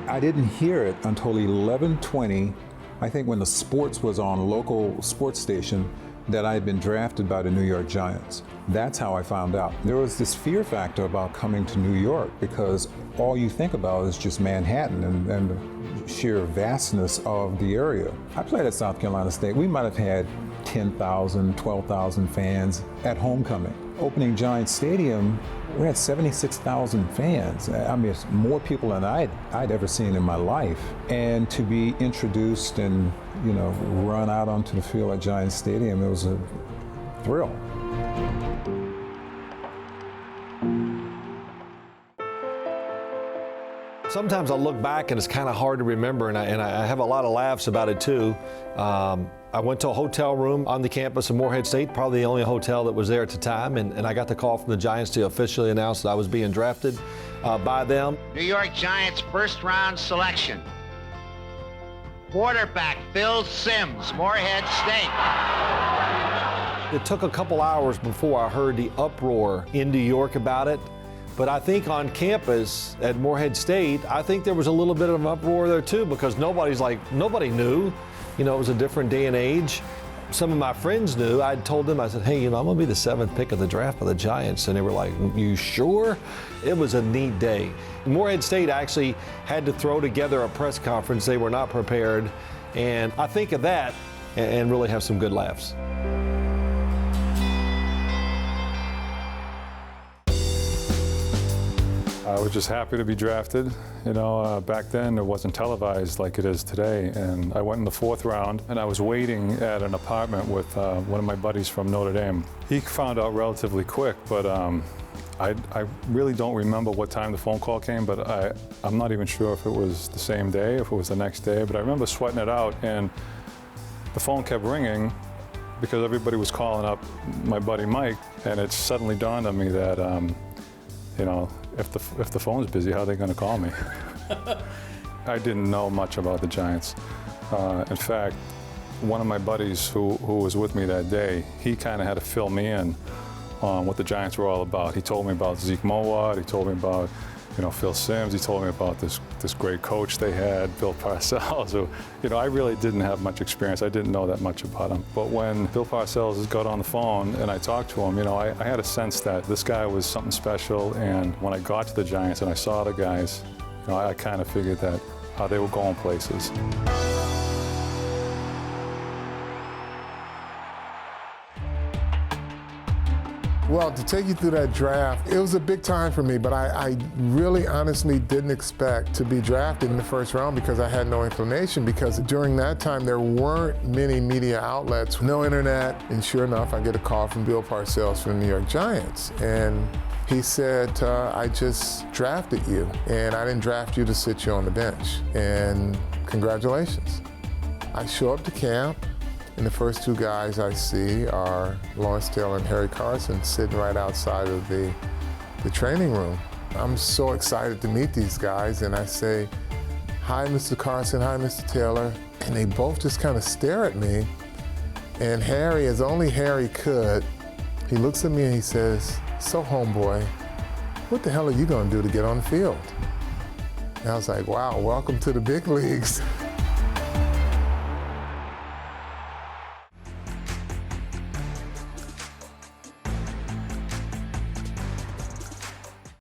I didn't hear it until 11:20, I think when the sports was on, a local sports station, that I had been drafted by the New York Giants. That's how I found out. There was this fear factor about coming to New York because all you think about is just Manhattan and the sheer vastness of the area. I played at South Carolina State. We might have had 10,000, 12,000 fans at homecoming. Opening Giants Stadium, we had 76,000 fans. I mean, it's more people than I'd ever seen in my life. And to be introduced and, run out onto the field at Giants Stadium, it was a thrill. Sometimes I look back and it's kind of hard to remember, and I have a lot of laughs about it too. I went to a hotel room on the campus of Morehead State, probably the only hotel that was there at the time, and I got the call from the Giants to officially announce that I was being drafted by them. New York Giants first-round selection. Quarterback Phil Simms, Morehead State. It took a couple hours before I heard the uproar in New York about it. But I think on campus at Morehead State, I think there was a little bit of an uproar there too, because nobody knew. It was a different day and age. Some of my friends knew. I told them, I said, hey, I'm gonna be the 7th pick of the draft by the Giants. And they were like, you sure? It was a neat day. Morehead State actually had to throw together a press conference. They were not prepared. And I think of that and really have some good laughs. I was just happy to be drafted. Back then it wasn't televised like it is today. And I went in the 4th round, and I was waiting at an apartment with one of my buddies from Notre Dame. He found out relatively quick, but I really don't remember what time the phone call came, but I'm not even sure if it was the same day, if it was the next day, but I remember sweating it out, and the phone kept ringing because everybody was calling up my buddy Mike, and it suddenly dawned on me that, if the phone's busy, how are they going to call me? I didn't know much about the Giants. In fact, one of my buddies who was with me that day, he kind of had to fill me in on what the Giants were all about. He told me about Zeke Mowat, he told me about Phil Simms, he told me about this great coach they had, Bill Parcells, who, I really didn't have much experience. I didn't know that much about him. But when Bill Parcells got on the phone and I talked to him, I had a sense that this guy was something special. And when I got to the Giants and I saw the guys, I kind of figured that they were going places. Well, to take you through that draft, it was a big time for me, but I really honestly didn't expect to be drafted in the 1st round because I had no inclination, because during that time there weren't many media outlets, no internet, and sure enough, I get a call from Bill Parcells from the New York Giants, and he said, I just drafted you, and I didn't draft you to sit you on the bench, and congratulations. I show up to camp, and the first 2 guys I see are Lawrence Taylor and Harry Carson sitting right outside of the training room. I'm so excited to meet these guys, and I say, hi, Mr. Carson, hi, Mr. Taylor. And they both just kind of stare at me. And Harry, as only Harry could, he looks at me and he says, so homeboy, what the hell are you gonna do to get on the field? And I was like, wow, welcome to the big leagues.